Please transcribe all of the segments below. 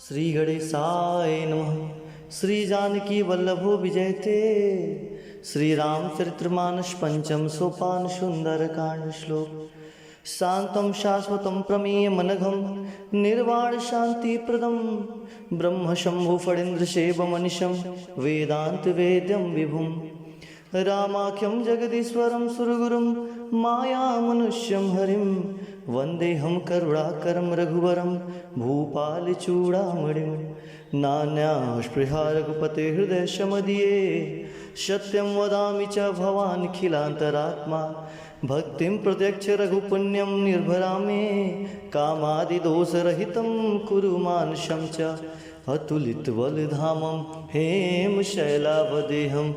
श्री गणेशाय नमः। श्री जानकी वल्लभो विजयते। श्री रामचरितमानस पंचम सोपान सुंदर कांड श्लोक। शांतं शाश्वतं प्रमेय मनघम निर्वाण शांति प्रदम ब्रह्म शंभु फणीन्द्र सेवमनिशं वेदांत वेद्यं विभुम रामाख्यं जगदीश्वरं सुरगुरुं माया मनुष्यं हरिं वन्देऽहं करुणाकरं रघुवरं भूपालचूडामणिं नान्यास्पृहा रघुपते हृदयशमदीये सत्यं वदामि च भवानखिलान्तरात्मा भक्तिं प्रत्यक्ष रघुपुण्यं निर्भरा मे कामादिदोषरहितं कुरु मानसं च अतुलितबलधामं हेमशैलावदेहं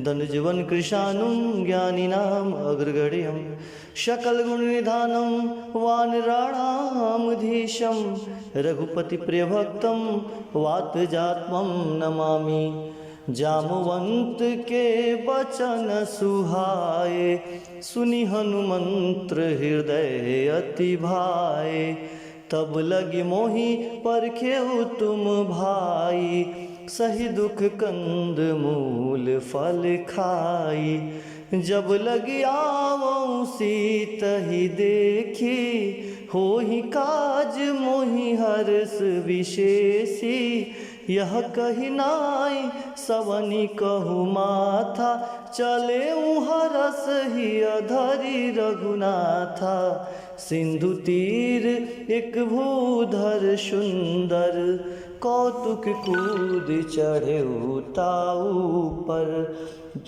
धनुजवन कृशानुं ज्ञानिनाम् अग्रगण्यं सकलगुणनिधानं वानराणामधीशं रघुपतिप्रियभक्तं वातजात्मं नमामि। जामवंत के वचन सुहाए सुनि हनुमंत्र हृदय अति भाए तब लगी मोहि परखेउ तुम भाई सही दुख कंद मूल फल खाई जब लगी आवो सीत ही देखी होहि काज मोहि हर्ष विशेषी यह कही नाई सवनी कहु माथा चले हरस ही अधरी रघुनाथा सिंधु तीर एक भूधर सुंदर कौतुक कूद चढ़े ताऊ पर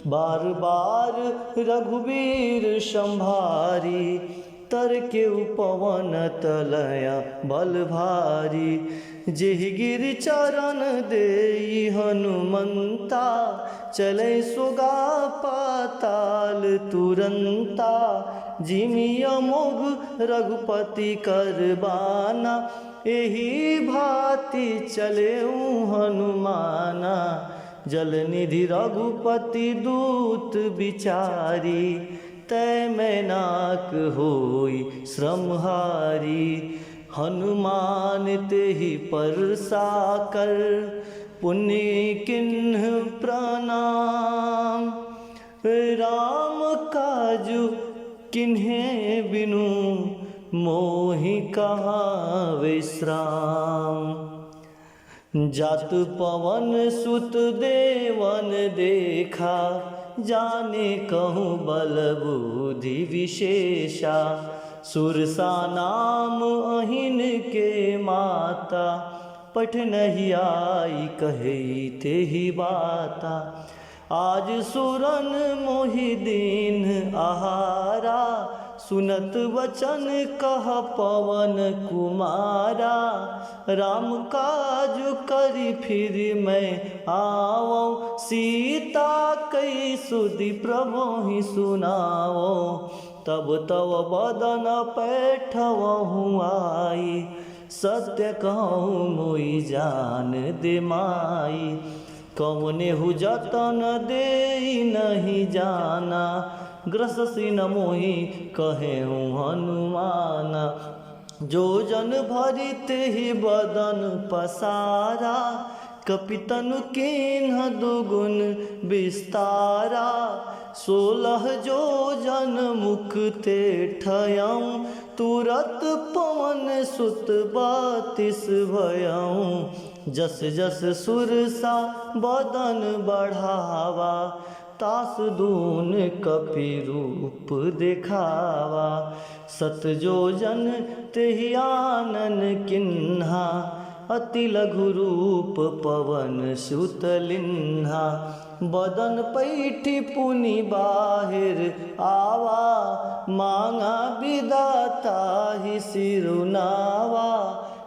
बार बार रघुवीर संभारी तर के पवन तलया बल भारी जेहि गिर चरण देई हनुमंता चले सोगा पाताल तुरंता जिमिय मोघ रघुपति करबाना एही भांति चले हनुमाना जलनिधि रघुपति दूत बिचारी तय मैनाक होई श्रमहारी हनुमान तेहि परसा कर पुण्य किन्ह प्रणाम राम काजु किन्हे बिनु मोहि कहाँ विश्राम। जात पवन सुत देवन देखा जाने कहूँ बल बुद्धि विशेषा सुरसा नाम अहिन के माता पठ नहीं आई कहे ते ही बाता आज सुरन मोहि दीन आहारा सुनत वचन कह पवन कुमारा राम काज करी फिर मैं आवो सीता कई सुधि प्रभु ही सुनाओ तब तव बदन पैठवहु आई सत्य कहूँ मोई जान दे माई कौने हु जतन दे नहीं जाना ग्रससी न मोहि कहे हूँ हनुमाना जो जन भरित ही बदन पसारा कपितनु किन्ह दुगुन विस्तारा 16 जो जन मुख ते ठयऊँ तुरत पवन सुत 32 भयऊँ जस जस सुरसा बदन बढ़ावा तास दून कपि रूप दिखावा सत जो जन तेहि आनन किन्हा अति लघु रूप पवन सुत लिन्हा बदन पैठी पुनि बाहिर आवा मांगा विदाता ही सिरुनावा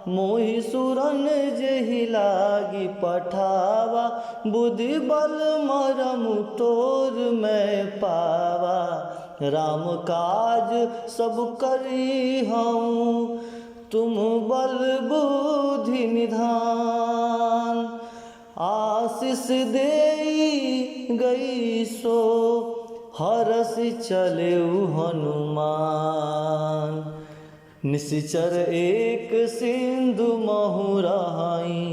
मोहि सुरन जेहि लागी पठावा बुद्धि बल मरम तोर मैं पावा राम काज सब करी हूँ तुम बल बुद्धि निधान आशीष देई गई सो हरस चले हनुमान निश्चर एक सिंधु महुराई,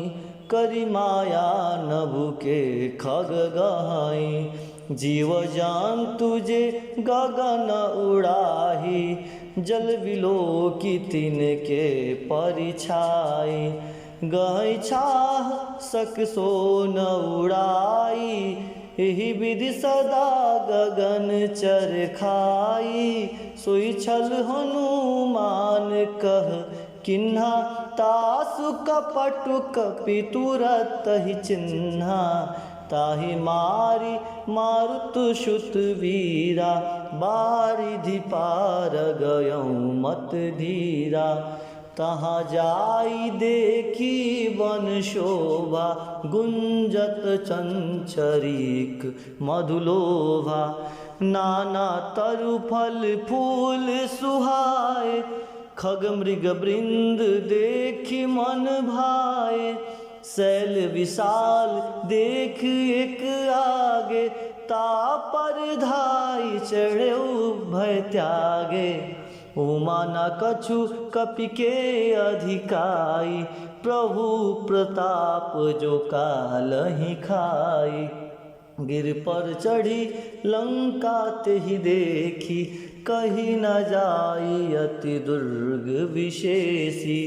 करी माया नभु के खग गहाई। जीव जान तुझे गगन उड़ाही, जल विलोकी तिनके परिछाई। गहै छाह सक सो न उड़ाई, एहि विधि सदा गगन चर खाई। सोई छल हनुमान कह किन्हा, तासु कपटु कपि तुरत ही चिन्हा। ताहि मारी मारुत सुत वीरा, बारिधि पार गयऊँ मत धीरा। तहाँ जाई देखी वन शोभा, गुंजत चंचरीक मधुलोभा। नाना तरु फल फूल सुहाए, खग मृग वृंद देखी मन भाए। शैल विशाल देख एक आगे, तापर धाई चढ़े भय त्यागे। उमा न कछु कपि के अधिकाई, प्रभु प्रताप जो कालहि खाई। गिर पर चढ़ी लंका तेहि देखी, कही न जाई अति दुर्ग विशेषी।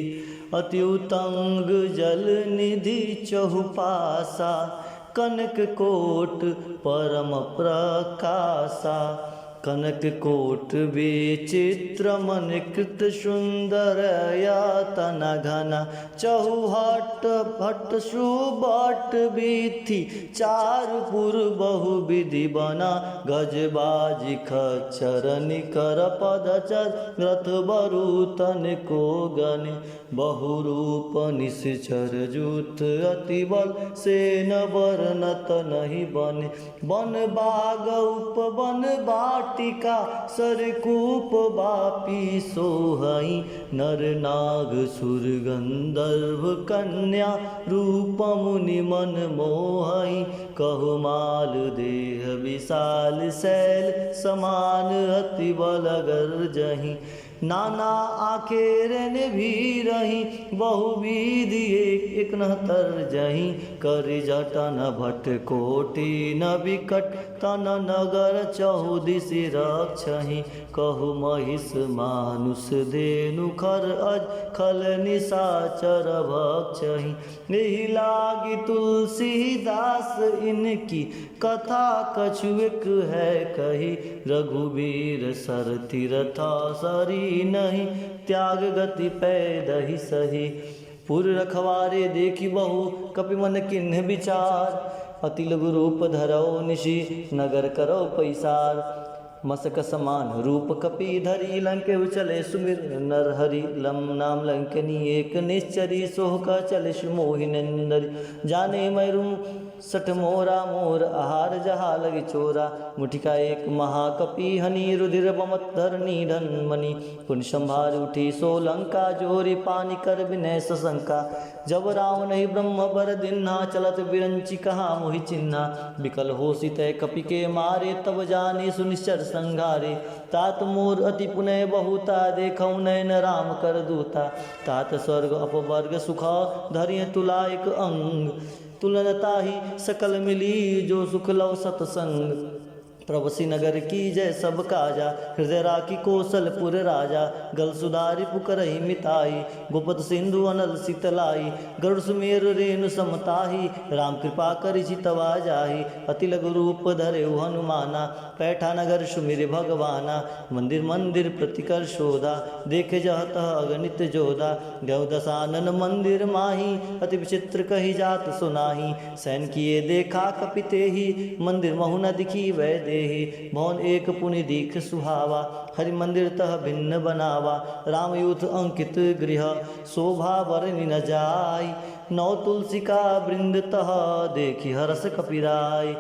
अति उतंग जल निधि चहुपासा, कनक कोट परम प्रकाशा। कनक कोट विचित्र मन कृत सुंदर यातन घना। चहुहट भट्ट सुबट बीथी, चारुपुर बहु विधि बना। गज बाजी खच्चर निकर पदचर, रथ बरूतन को गने। बहुरूप निश्चर जूथ अति बल, सेन वर्णत नहीं बने। वन बाग उपवन वाटिका, सरकूप बापी सोहई। नर नाग सुर गंधर्व कन्या, रूप मुनि मन मोहई। कहु माल देह विशाल, शैल समान अति बल गर्जहि। नाना आखेरन भी रही, बहुविधि एक न तरजहि। कर जटन भट्ट कोटि न विकट, तन नगर चहुदिशि रक्षहि। कहु महिष मानुष धेनु खर अज, खल निशाचर भक्षहि। एहि लागी तुलसीदास इनकी, कथा कछुएक है कही। रघुवीर सर तीरथा सरी नहीं, त्याग गति पैदहि सही। पुर रखवारे देखी बहु, कपि मन किन्ह विचार। अति लघु रूप धरौ निशि, नगर करौ पैसार। मसक समान रूप कपि धरी, लंके चले सुमिर नर हरि। लम नाम लंकनी एक निश्चरी, सोहक चले मोहि नंदरी। जाने मैरू सठ मोरा मोर, आहार जहा लगी चोरा। मुठिका एक महाकपि हनी, रुधिर बमत धरनी धनमणि। पुण्य संभार उठी सो लंका, जोरी पानी कर विनय सशंका। जब राम नहीं ब्रह्म बर दिन्हा, चलत बिरंची कहा मोहि चिन्हा। विकल हो सितय कपि के मारे, तब जाने सुनिश्चर संघारे। तात मोर अति पुनः बहुता, देखौ नयन राम कर दूता। तात स्वर्ग अपवर्ग सुखा, धरिय तुला एक अंग। तुलनता ही सकल मिली, जो सुख लव सतसंग। प्रभसी नगर की जय सब काजा, हृदय राखी कौशलपुर राजा। गल सुधारि पुकरहि मिताई, गोपत सिंधु अनल शीतलाई। गरुड़ सुमेर रेणु समताही, राम कृपा करि चितवा जाहि। अति लघु रूप धरे हनुमाना, पैठा नगर सुमिर भगवाना। मंदिर मंदिर प्रतिकर शोधा, देखे जह तह अगणित जोधा। गौ दशानन मंदिर माही, अति विचित्र कही जात सुनाही। सैन किए देखा कपितेहि, मंदिर महु न दिखी वै देहि। भवन एक पुनि दीख सुहावा, हरि मंदिर तह भिन्न बनावा। राम यूथ अंकित गृह, शोभा बरनि न जाय। नौ तुलसी का वृंद तह, देखी हरस कपिराय।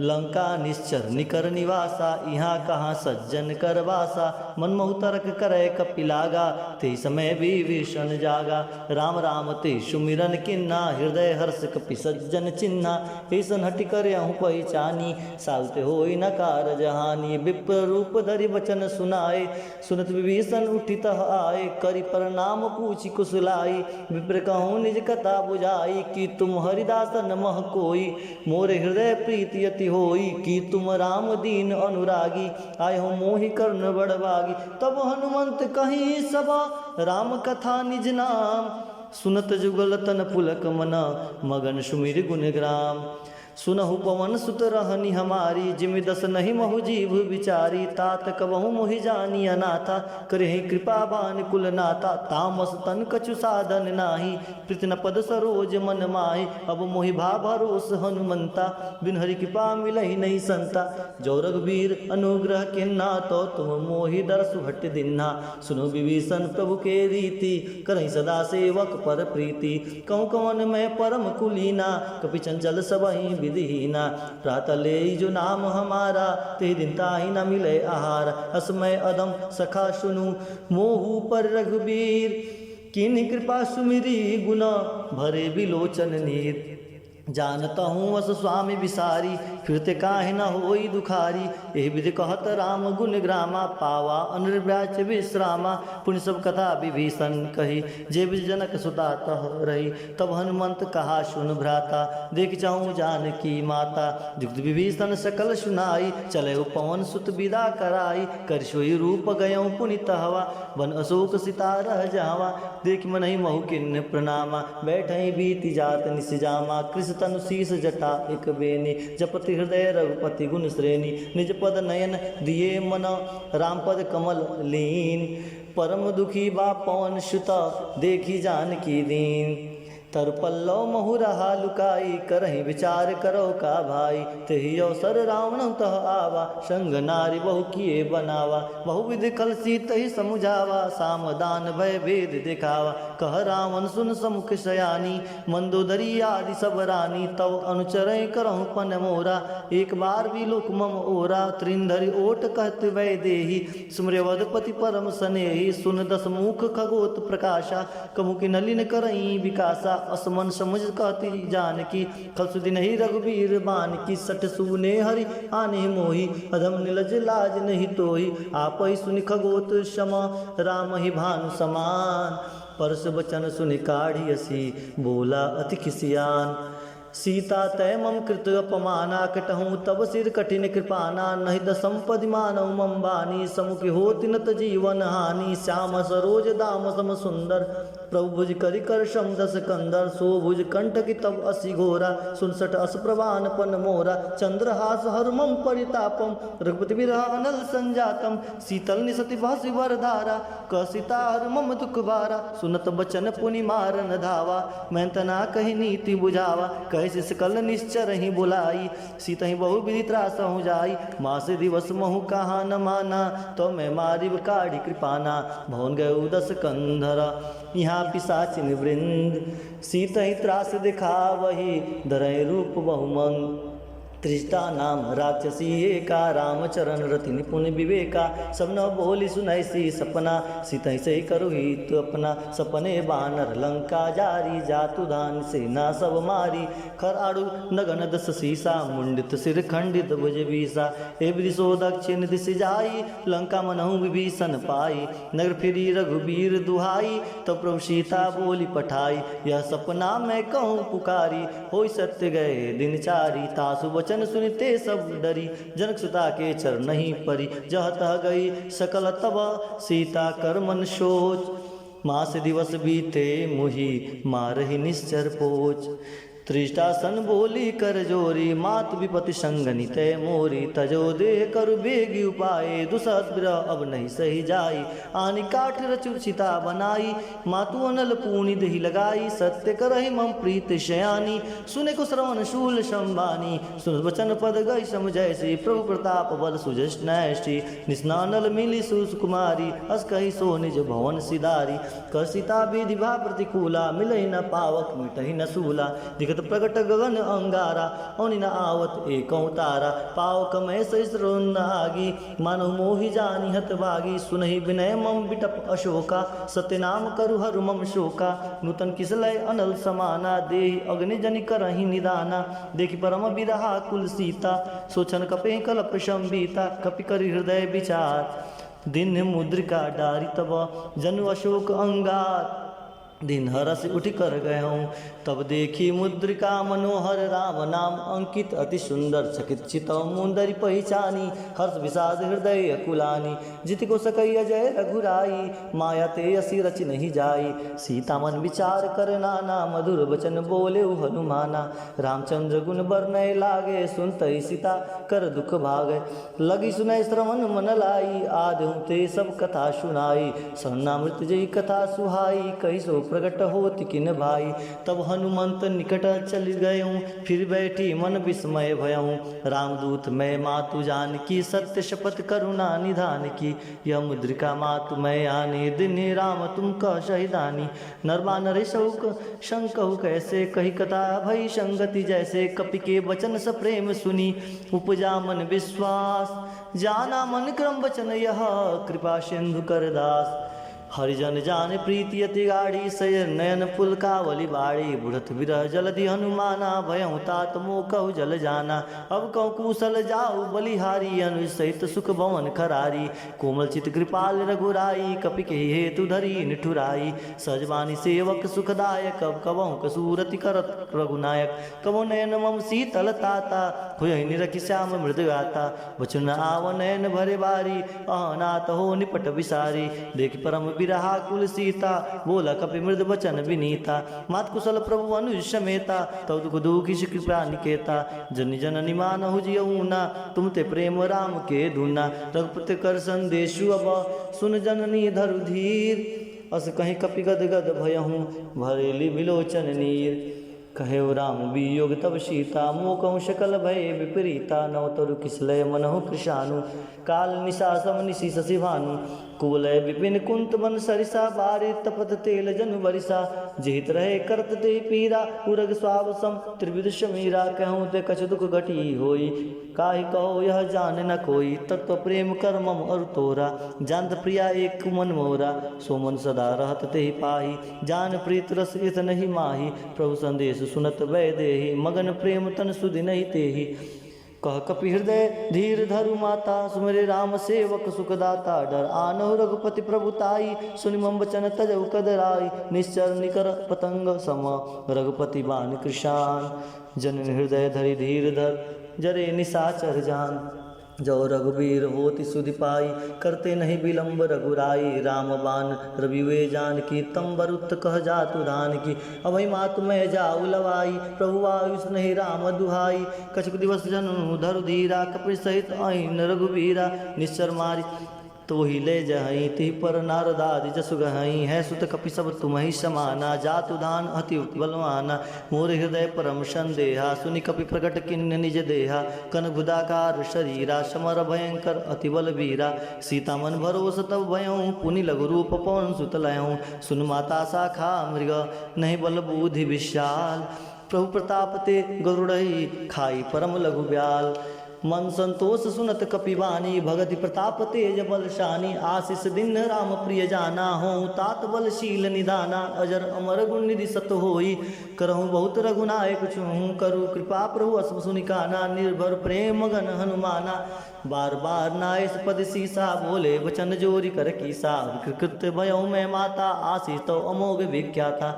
लंका निश्चर निकर निवासा, यहाँ कहाँ सज्जन कर वासा। मनमोह तर्क करे कपिलागा, ते समय विभीषण जागा। राम राम ते सुमिरन किन्ना, हृदय हर्ष कपि सज्जन चिन्हा। ऐसन हटि कर अहूँ पहिचानी, सालते होई न कारज हानि। विप्र रूप धरि वचन सुनाए, सुनत विभीषण उठि तह आए। करि प्रणाम पूछि कुशलाई, विप्र कहूँ निज कथा बुझाई। कि तुम हरिदासन मह कोई, मोरे हृदय प्रीति अति होई। कि तुम राम दीन अनुरागी, आए हो मोहि कर्ण बड़भागी। तब हनुमंत कहीं सभा, राम कथा निज नाम। सुनत जुगल तन पुलक मना, मगन सुमिर गुण ग्राम। सुनहु पवन सुत रहनी हमारी, जिमि दस नहीं महु जीव विचारी। तात कबहु मोहि जानी अनाथा, करहि कृपा बान कुल नाथा। तामस तन कछु साधन नाही, पृथ्न पद सरोज मन माहि। अब मोहि भा भरोस हनुमंता, बिन हरि कृपा मिलहि नहीं संता। जो रघुबीर अनुग्रह किन्ना, तो तुम मोहि दरसु हट दिन्हा। सुनो विभीषण प्रभु के रीति, करहि सदा सेवक पर प्रीति। कहूँ कवन मैं परम कुलीना, कपि चंचल सबहि विधिहीना। प्रातः ले जो नाम हमारा, ते दिन ताहि न मिले आहार। असमय अदम सखा सुनु, मोहु पर रघुबीर। किन्हि कृपा सुमिरी गुना, भरे बिलोचन नीर। जानता हूँ वस स्वामी विसारी, फिरते काहे न होई दुखारी। एहि विधि कहत राम गुण ग्रामा, पावा अनिर्व्याच विश्रामा। पुण्य सब कथा विभीषण कही, जे विज जनक सुता तह रही। तब हनुमंत कहा सुन भ्राता, देख जाऊँ जानकी माता। जुक्त विभीषण सकल सुनाई, चले पवन सुत विदा कराई। कर सोई रूप गयऊँ पुनित हवा, वन अशोक सिता रह जावा। देख मनहि महु किन्न प्रणामा, बैठई बीति जात निस जामा। कृष्ण तनु शीस जटा एक बेनी, जपति हृदय रघुपति गुण श्रेणी। निज पद नयन दिए मन, राम पद कमल लीन। परम दुखी बा पवन सुत, देखी जानकी दीन। तर पल्लव महु रहा लुकाई, करहि विचार करो का भाई। तेहि अवसर रावण तह आवा, संग नारी बहु किए बनावा। बहु विधि खल सीतहि समुझावा, साम दान भय भेद दिखावा। कह रावण सुन समुख शयानी, मंदोदरी आदि सब रानी। तव अनुचरय करहु पन मोरा, एक बार भी लोक मम ओरा। त्रिंधरि ओट कहत वै देही, सुम्रवधपति परम सनेही। सुन दस मुख खगोत प्रकाशा, कहु कि नलिन करई विकासा। असमन समझ कहती जानकी, खलसुदि नहीं रघुबीर बान की। सठ सुने हरि आने मोहि, अधम निलज लाज नहीं तोहि। आप ही सुनि खगोत क्षमा, राम ही भानु समान। परस बचन सुनि काढ़ी हसी, बोला अति खिसियान। सीता तय मम कृत अपमाना, कटहूँ तब सिर कठिन कृपाना। नहीं द संपदि मानव मम बानी, समुखि होति न त जीवन हानि। श्याम सरोज दाम सम सुंदर, प्रभु भुज करि कर शम दस कंदर। सो भुज कंठ की तब असी घोरा, सुनसठ अस प्रवान पन मोरा। चंद्रहास हर मम परितापम, रघुपति विरह अनल संजातम। शीतल निसति भासि वरधारा, क सीता हर मम दुख भारा। सुनत बचन पुनि मारन धावा, मैं तना कही नीति बुझावा। कैसे सकल निश्चर ही बुलाई, सीता ही बहु विधि त्रास हो जाई। मास दिवस महु कहा न माना, तो मैं मारिब काढ़ी कृपाना। भवन गयो दस कंधरा, यहाँ पिशाचिन वृंद। सीता ही त्रास दिखा वही, धरय रूप बहुमंग। त्रिष्टा नाम राक्षसी एका, रामचरण रति निपुण विवेका। सब न बोली सुनैसी सपना, सीतहि से करू हित अपना। सपने बानर लंका जारी, जातु धान सेना सब मारी। खर आड़ू नगन दस सीसा, मुंडित सिर खंडित भुज बीसा। ए दिशो दक्षिण दिश जाई, लंका मनहु विभीषण पाई। नगर फिरी रघुबीर दुहाई, तो प्रभु सीता बोली पठाई। यह सपना मैं कहूँ पुकारी, होई सत्य गए दिनचारी। तासु वचन सुनते सब डरी, जनक सुता के चर नहीं परी। जह तह गई सकल तब, सीता कर मन सोच। मास दिवस बीते मुहि, मारहि निश्चर पोच। त्रिष्टासन बोली कर जोरी, मात विपति संगनि तय मोरी। तजो देह करु बेगी उपाय, दुसहत विरह अब नहीं सही जाई। आनि काठ रचु चिता बनाई, मातु अनल पूनि देहि लगाई। सत्य करहि मम प्रीत शयानी, सुने को श्रवण शूल संबानी। सुन वचन पद गई समझै से, प्रभु प्रताप बल सुजस नैष्टि। निस्नानल मिली सुकुमारी, अस कही सो निज भवन सिधारी। कर सीता विधि भा प्रतिकूला, मिलहि न पावक मिटहि न सूला। दिखत दिखत प्रगट गगन अंगारा, औनि न आवत एकौ तारा, पाव कमय सहिष्णु आगी, मानव मोहि जानी हत भागी, सुनहि विनय मम बिटप अशोका, सत्य नाम करु हरु मम शोका, नूतन किसलय अनल समाना, देहि अग्नि जनि करहि निदाना, देखि परम बिरहा कुल सीता, सोचन कपे कलप शंबिता, कपि करि हृदय विचार, दिन मुद्रिका डारी तब जनु अशोक अंगार, दिन हरस उठ कर गयऊँ तब देखी मुद्रिका मनोहर, राम नाम अंकित अति सुंदर, चकित चितौ मुंदरी पहचानी, हर्ष विषाद हृदय कुलानी, जित को सकई अजय रघुराई, माया ते असी रचि नहीं जाई, सीता मन विचार कर नाना, मधुर वचन बोले हनुमाना, रामचंद्र गुण बरनय लागे, सुनतई सीता कर दुख भागे, लगी सुनय श्रवण मन लाई, आदि ते सब कथा सुनाई, सरनामृत जय कथा सुहाई, कही सो प्रगट होत किन भाई, तब हनुमंत निकट चल गयूँ, फिर बैठी मन विस्मय भयऊँ, रामदूत मैं मातु जान की, सत्य शपथ करुणा निधान की, यह मुद्रिका मातु मैं आने, दिन राम तुम कह शहीदानी, नरवा नरेशौक शंकहु कैसे, कही कथा भई संगति जैसे, कपि के वचन स प्रेम सुनी, उपजा मन विश्वास, जाना मन क्रम वचन यह, कृपा सिंधु कर दास, हरिजन जान प्रीति अति गाढ़ी, सय नयन पुलकावली बाड़ी, बुढ़त विरह जलधि हनुमाना, भयउ तात मोह कहु जल जाना, अब कहु कुशल जाऊ बलिहारी, अनुज सहित सुख भवन खरारी, कोमल चित कृपाल रघुराई, कपि के हेतु धरी निठुराई, सजवानी सेवक सुखदायक, अब कबहु कसूरति करत रघुनायक, कबहु नयन मम शीतल ताता, हुयहि निरखि श्याम मृद गाता, वचन आव नयन भरे बारी, अनाथ हो निपट विसारी, देखि परम बिरहा कुल सीता, बोला कपि मृद वचन विनीता, मात कुशल प्रभु अनुज समेता, तव दुख दुखी कृपा निकेता, जन जननी मानहु जियऊना, तुम ते प्रेम राम के धुना, रघुपति कर संदेशु अब सुन जननी धरु धीर, अस कहीं कपि गद गद भयहूँ, भरेली विलोचन नीर, कहे राम वियोग तब सीता, मोकहु सकल भय विपरीता, नव तरु किसलय मनहु कृशानु, काल निशा सम निशि शशि भानु, कुवलय विपिन कुंत बन सरिसा, बारे तपत तेल जनु बरिसा, जिहित रहे करत ते पीरा, उरग स्वाव सम त्रिविध शमीरा, कहूँ ते कछ दुख घटी होई, काहि कहो यह जान न कोई, तत्व प्रेम कर मम अरु तोरा, जानत प्रिया एक मन मोरा, सो मन सदा रहत तेहि पाही, जान प्रीत रस इस नहीं माही, प्रभु संदेश सुनत वै देहि, मगन प्रेम तन सुधि नहीं तेहि, कह कपि हृदय धीर धरु माता, सुमिरे राम सेवक सुखदाता, डर आनहु रघुपति प्रभुताई, सुनि मम वचन तजउ कदराई, निश्चर निकर पतंग सम, रघुपति बान कृशान, जनन हृदय धरि धीर धर, जरे निशाचर जान, जो रघुबीर होति सुधि पाई, करते नहीं विलंब रघुराई, राम बान रवि जान की, तम बरुत कह जातु धान की, अभय मातु मैं जाऊ लवाई, प्रभु आयुष नहीं राम दुहाई, कछुक दिवस जनु धरु धीरा, कपि सहित आइन रघुबीरा, निश्चर मारी तो ही ले जहई, तिह पर नारदादि जसु गहई, है सुत कपि सब तुम्हि समाना, जातु दान अति बलवाना, मोर हृदय परम संदेहा, सुनि कपि प्रकट किन्य निज देहा, कन गुदाकार शरीरा, समर भयंकर अति बलवीरा, सीता मन भरोस तब भयऊँ, पुनि लघु रूप पवन सुत लयऊँ, सुन माता शाखा मृग नहीं बल बुद्धि विशाल, प्रभु प्रताप ते गरुड़ई, खाई परम लघु ब्याल, मन संतोष सुनत कपिवानी, भगति प्रताप तेज बलशानी, आशीष दिन राम प्रिय जाना, हो तात बलशील निदाना, अजर अमर गुण निधि सत होई, करहूँ बहुत रघुनायक छूँ, करू कृपा प्रभु असम सुनिकाना, निर्भर प्रेम गण हनुमाना, बार बार नायस पद सीसा, बोले वचन जोरी कर कीसा, कृत भयऊ मैं माता, आशीष तो अमोघ विख्याता,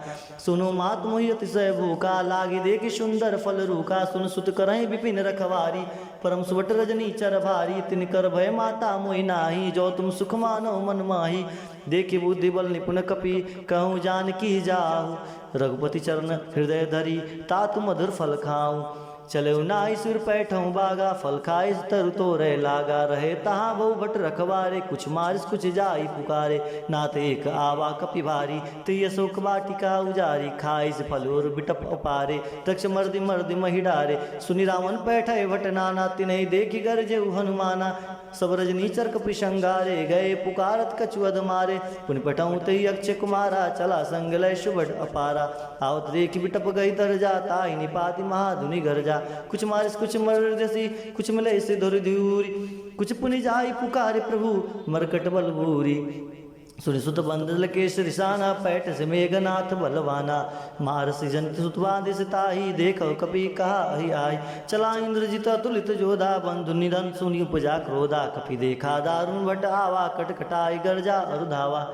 सुनो मात मोहि अतिशय भूखा, लागी देखि सुंदर फल रूखा, सुन सुत करहि विपिन रखवारी, परम सुवट रजनी चर भारी, तिन कर भय माता मोहि नाही, जो तुम सुख मानो मन माही, देखि बुद्धि बल निपुण कपि, कहूँ जान की जाहु, रघुपति चरण हृदय धरी, तात मधुर फल खाऊं, चले नाई सुर पैठों बागा फल खाए तरु तो रह लागा रहे तहाँ बहु भट रखवारे कुछ मारिस कुछ जाई पुकारे नाथ एक आवा कपि भारी तिय शोक बाटिका उजारी खाइस फल और बिटप अपारे दक्ष मर्दि मर्दि मही डारे सुनि रावण पैठे भट नाना तिन्हि देखि गरजे हनुमाना सब रजनी चरक पिशंगारे गए पुकारत कछुअद मारे पुनि पटऊ तई अक्षय कुमारा चला संग लय शुभट अपारा आवत देख बिटप गई तर जा ताई निपाति महाधुनि घर जा कुछ मारिस कुछ मर जसी कुछ मिले से धुर धूरी कुछ पुनि जाई पुकारे प्रभु मरकट बल भूरी सुनि सुत बंदल केश रिसाना पैठ से मेघनाथ बलवाना मारसी जंत सुतवादिस ताही देखो कपि कहा ही आई चला इंद्रजित तुलित जोधा बंधु निधन सुनि उपजा क्रोधा कपि देखा दारुण भट आवा कटकटाई गर्जा अरुधावा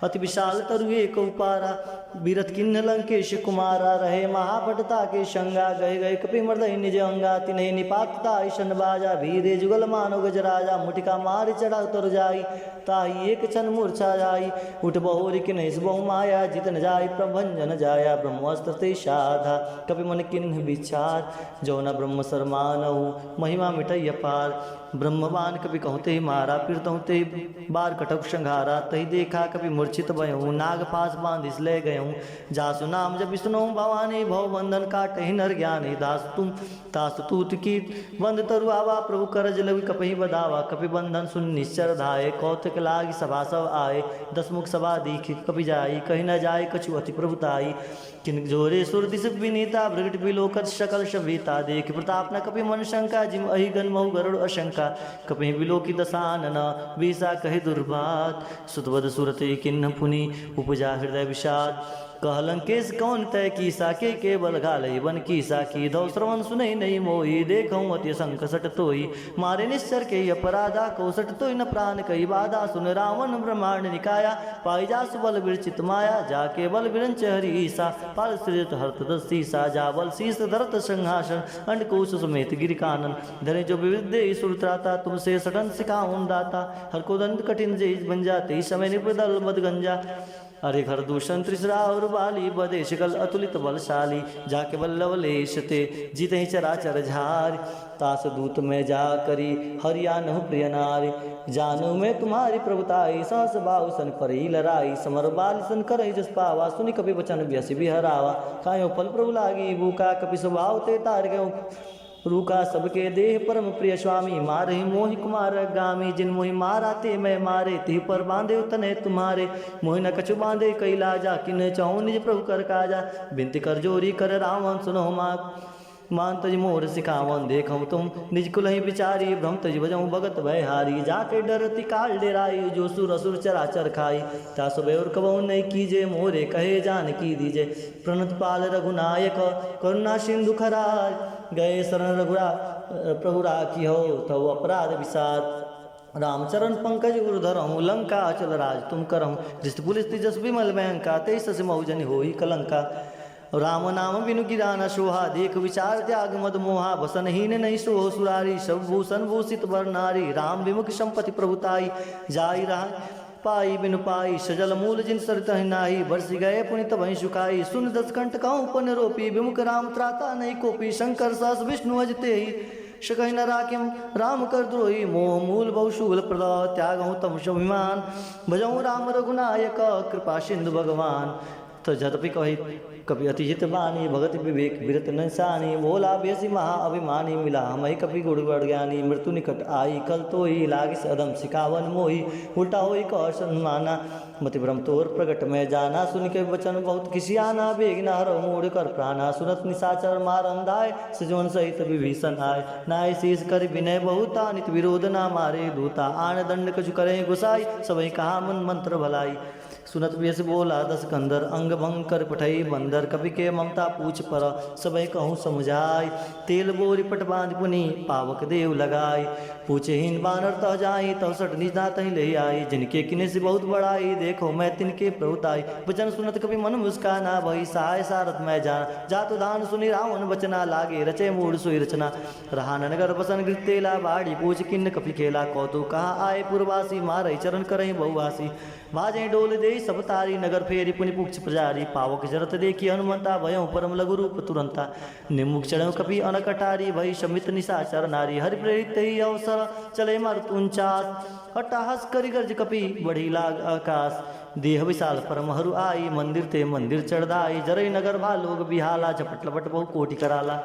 अति विशाल तरु एक उपारा बीरथ किन्न लंकेश कुमारा रहे महाभटता के शंगा गए गए कपि मर्दय निज अंगा तिन्हे निपातता ईशन बाजा भीरे जुगल मानो गजराजा मुटिका मारि चढ़ा तर जाई ताई एक छन मूर्छा जाई उठ बहुरी कि नहीं बहु माया जितन जाय प्रभंजन जाया ब्रह्मस्त्र ते साधा कपि मन किन्ह विचार जो न ब्रह्म सरमानहु महिमा मिटय पार ब्रह्मवान कपि कहते मारा फिरतहु ते बार कटक संघारा तही देखा कपि मूर्छित भयहूँ नाग पास बांधिस ले गयहूँ जासु नाम जब विष्णु भवानी भव बंधन काटहि नर ज्ञानी दास तुम तासु तूत की बंद तरु आवा प्रभु करज लवि कपहि बदावा कपि बंधन सुन निश्चर धाये कौतक लागी सभा सब आए दसमुख सभा दीख कपि जाई कहीं न जाए कछु अति प्रभुताई किन जोरे सुर दिस विनीता प्रगट बिलोकत सकल शबीता देख प्रताप न कपि मन शंका जिम अहि गन महु गरुड़ अशंका कपि बिलोकी दसानन बीसा कहे दुर्बात सुतवद सुरते किन्न पुनि उपजा हृदय विषाद कहलंकेश कौन तय कीसा के केवल घालई बन कीसा की धौ श्रवण सुनई नहीं मोही देखऊँ अति संकट तोई मारे निश्चर के अपराधा कौसट तोय न प्राण कई बाधा सुन रावण ब्रह्मांड निकाया पाई जासु बल विरचित माया जाके बल विरंच हरि ईसा पाल सृजत हरत दसीसा जा बल शीस धरत सिंहासन अंडकोश समेत गिरि कानन धरे जो विविधे सुर त्राता तुमसे सटन सिखाऊं दाता हर को दंड कठिन जे बन जाते समय निपदल मद गंजा अरे घर दूषण त्रिसरा और बाली बदे शिकल अतुलित बलशाली जाके बल्लव लेशते जीते चराचर झार तास दूत में जा करी हरियान प्रिय नारी जानू में तुम्हारी प्रभुताई सहस बाहु सन परी लराई समर बाल सन करई जस पावा सुनि कपि वचन व्यसी बिहरावा कायो फल प्रभु लागी भूखा कपि स्वभाव ते तार गयो रूका सबके देह परम प्रिय स्वामी मारे मोहि कुमार गामी जिन मोहि मारा ते मैं मारे ति पर बांधे तने तुम्हारे मोहि न कछु बांधे कैला जा किन चाहूँ निज प्रभु कर काजा बिनती कर जोरी कर रावण सुनो माँ मान तज मोर सिखावन देखऊँ तुम निज कुलहि बिचारी भ्रम तज भजऊँ भगत भयहारी जाके डरती काल डेराई जो सुर असुर चराचर खाई तासु बेउर कबहु नहीं कीजे मोरे कहे जान की दीजे प्रणत पाल रघुनायक करुणा सिंधु खराज गए शरण रघुरा प्रभु राखी हो तव अपराध विषाद रामचरण पंकज गुरुधर हूँ लंका अचल राज तुम करहूँ दृष्ट पुलिस तिजस विमल बैंका तेईस से मऊजन होई कलंका राम नाम बिनु गिराना शोहा देख विचार त्याग मद मोहा बसनहीन नहीं सोह सुरारी सब भूषण भूषित वर नारी राम विमुख संपत्ति प्रभुताई जाई रहा पाई बिनु पाई सजल मूल जिन सरित नाही बरसी गए पुनित वहीं सुखाई सुन दस कंठ कहूँ पन रोपी विमुख राम त्राता नहीं कोपी शंकर सहस विष्णु अजते ही शकहि न राख्यम राम कर द्रोही मोह मूल बहुशूल प्रद त्यागहूँ तम स्वाभिमान भजऊँ राम रघुनायक कृपा सिंधु भगवान तो जतपि कही कपि अति हित बानी भगत विवेक विरत नसानी भोला बेसी महा अभिमानी मिला हमें कपि गुड़ गड़ ज्ञानी मृत्यु निकट आई कल तो ही लागिस अदम सिकावन मोही उल्टा होई कह सन्माना मति भ्रम तोर प्रगट में जाना सुन के वचन बहुत खिसियाना बेगना हर मूड कर प्राणा सुनत निशाचर मार अंधाय सजोन सहित विभीषण आय नाय शीस कर विनय बहुता नित विरोध ना मारे दूता आन दंड कछु करे गुसाई सबही कहा मन मंत्र भलाई सुनत व्यस बोला दस कंदर अंग भंग कर पठई बंदर कपि के ममता पूछ पर सबई कहूँ समझाई तेल बोरी पट बांध पुनि पावक देव लगाई पूछेहीन बानर तह जाई तह सट निजा तही ले आई जिनके किने से बहुत बड़ाई देखो मैं तिनके प्रभुताई वचन सुनत कभी मन मुस्काना भई सहाय सारथ मैं जाना जातु दान सुनि रावण बचना लागे रचे मूड सोई रचना रहा नगर बसन गृतेला बाड़ी पूछ किन्न कपि खेला कौतु कहाँ आए पूर्वासी मारई चरण करई बहुवासी बाजे डोल दे सब तारी नगर फेरी पुनि पुक्ष प्रजारी पावक जरत देखी हनुमंता भयं परम लघु रूप तुरंता निमुख चढ़ कपि अनकटारी भई शमित निशाचर नारी हरि प्रेरित ही अवसर चले मरुत उनचास अट्टहास करि गर्ज कपि बढ़ी लाग आकाश देह विशाल परम हरु आई मंदिर ते मंदिर चढ़दाई जरई नगर भालोग बिहाला झपट लपट बहु कोटि कराला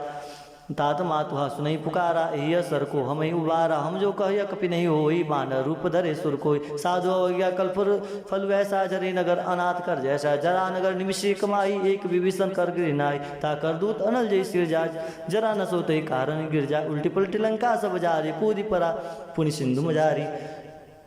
तात मातुहा सुनई पुकारा एहि असर को हमें उबारा हम जो कहिया कपि नहीं होई बानर रूप धरे सुर कोई साधु हो गया कल्पुर फल वैसा जरे नगर अनाथ कर जैसा जरा नगर निमिषे कमाई एक विभीषण कर गिरनाई ता कर दूत अनल जय सिर जाज जरा न सोते कारण गिर जा उल्टी पलटी लंका सब जारी कूदी परा पुनि सिंधु मजारी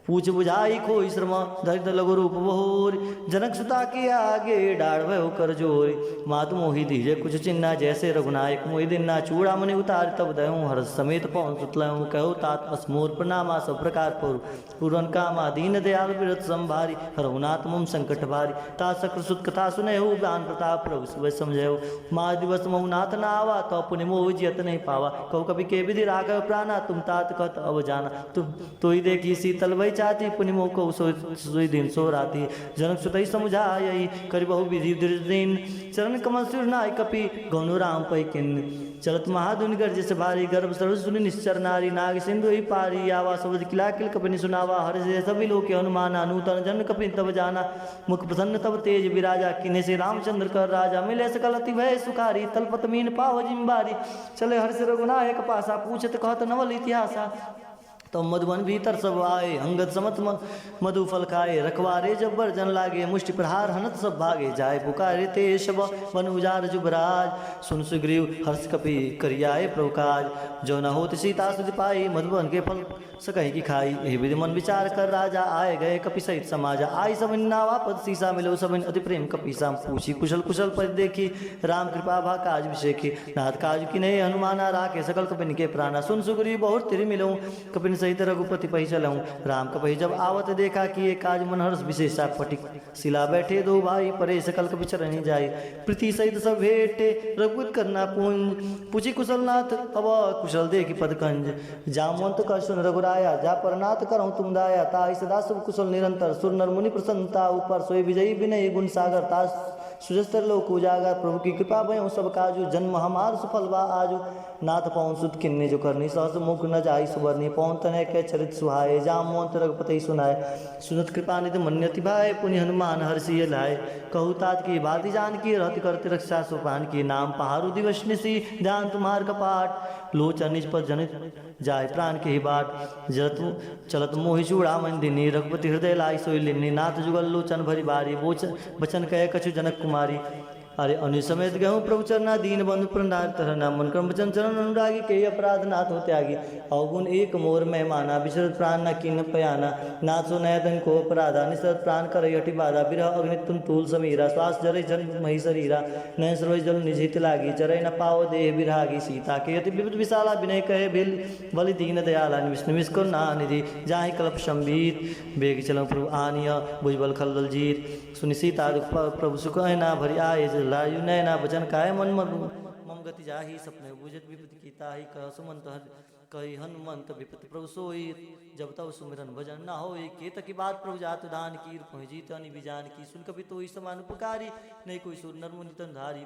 पूछ बुझाई खोई श्रम धरित लघु रूप बहोर जनक सुता के आगे डाढ़ भय कर जोरी मातु मोहि दीजे कुछ चिन्ना जैसे रघुनायक मोहि दिन्ना चूड़ा मनि उतार तब दयूं हर समेत पवन सुतलऊं कहो तात असमोर प्रणामा सब प्रकार पूरन कामा दीन दयाल विरत संभारी हरहुनाथ मम संकट भारी ता सक्र सुत कथा सुने हो ज्ञान प्रताप प्रभु सुबह समझे माँ दिवस महु नाथ न आवा तो पुनि मोह जियत नहीं पावा कहो कभी के विधि राघव प्राणा तुम तात कहत अब जाना तुम तो ही देखी शीतल वही चाहती पुनि मोह को सोई दिन सो राती जनक सुतई समुझाई करि बहु विधि दिन चरण कमल सिर नाय कपि गौनु राम पै किन चलत महाधुनि गर्ज से भारी गर्भ सर्व सुनि निश्चर नारी नाग सिंधु ही पारी आवा शब्द किला किल कपिनि सुनावा हर से सभी लोग हनुमाना नूतन जन कपि तब जाना मुख प्रसन्न तब तेज विराजा किन्हे से रामचंद्र कर राजा मिले सकल अति भय सुखारी तलपत मीन पाव जिम्बारी चले हर्ष रघुनायक पासा पूछत कहत नवल इतिहासा तो मधुबन भीतर सब आए अंगद समत मधु फल खाए रखवारे जब बर्जन लागे मुष्टि प्रहार हनत सब भागे जाए पुकारे ते शब वन उजार जुबराज सुन सुग्रीव हर्ष कपि करियाए प्रभुकाज जो न होत सीता सुधि पाई मधुबन के फल सकही की खाई एहि विधि मन विचार कर राजा आए गए कपि सहित समाजा आई सब नावापद सीसा मिलो सब अति प्रेम कपि साम पूछी कुशल कुशल पद देखी राम कृपा भा काज विषेखी नाथ काज की नहीं हनुमाना राखे सकल कपिन के प्राणा सुन सुग्रीव बहुत तिरि मिलो कपिन सहित रघुपति पही चलऊँ राम कपहि जब आवत देखा कि ये काज मनहर्ष विशेषा फटिक सिला बैठे दो भाई परे सकल कपि चरणी जाय प्रीति सहित सब भेटे रघुपति करना पूंज पूछी कुशलनाथ अब कुशल देखी पदकंज जामवंत कर सुन रघुराया जा परनाथ करऊँ तुम दाया ताई सदा शुभ कुशल निरंतर सुर नर मुनि प्रसन्नता ऊपर सोई विजयी विनय गुण सागर ता सुजस्तर लोक उजागर प्रभु की कृपा भयऊँ सब काजू जन्म हमार सुफल बा आजू नाथ पवन सुत किन्ने जो करनी सहस मुख न जाई सुबरनी पवन तनय के चरित सुहाए जामवंत रघुपति सुनाए सुनत कृपा निधि मन्यति भाई पुनि हनुमान हर्षिय लाए कहु तात की बाती जान की रहति करते रक्षा सोपान की नाम पहाड़ु दिवस निसी ध्यान तुम्हार कपाट लोचन निज पर जनित जाय प्राण के ही बाट जरत चलत मोहि चूड़ा मंदिनी रघुपति हृदय लाई सोई लिन्नी नाथ जुगल लोचन भरी बारी बचन कह कछु जनक कुमारी अरे अन्य समेत गहूँ प्रभु चरना दीन बंधु प्रणाम तरना मन क्रम वचन चरण अनुरागी के अपराध नाथ हो त्यागी अवगुण एक मोर मेहमाना विशरत प्राण न किन पयाना नाथ सो नयतन को अपराधा निसरत प्राण कर यटि बाधा विरह अग्नि तुम तूल समीरा श्वास जरे जन मही शरीरा नय सर्व जल निजित लागी चरय न पाओ देह विरागी सीता के यति विविध विशाला विनय कहे बिल बलि दीन दयाला निमिष को ना निधि जाहि कल्प संबीत बेग चलो प्रभु आनिय भुजबल खलबल जीत सुनि सीता दुख प्रभु सुख ना भरि आए लायु नयना वचन काय मन मम गति जाहि सपने बुझत विपति कीता ही कह सुमंत कही हनुमंत विपति प्रभु सोई जब तब सुमिरन भजन न होई केत की बात प्रभु जात दान की जीत अनि विजान की सुन कभी तो समान उपकारी नहीं कोई सुर नर मुनि तन धारी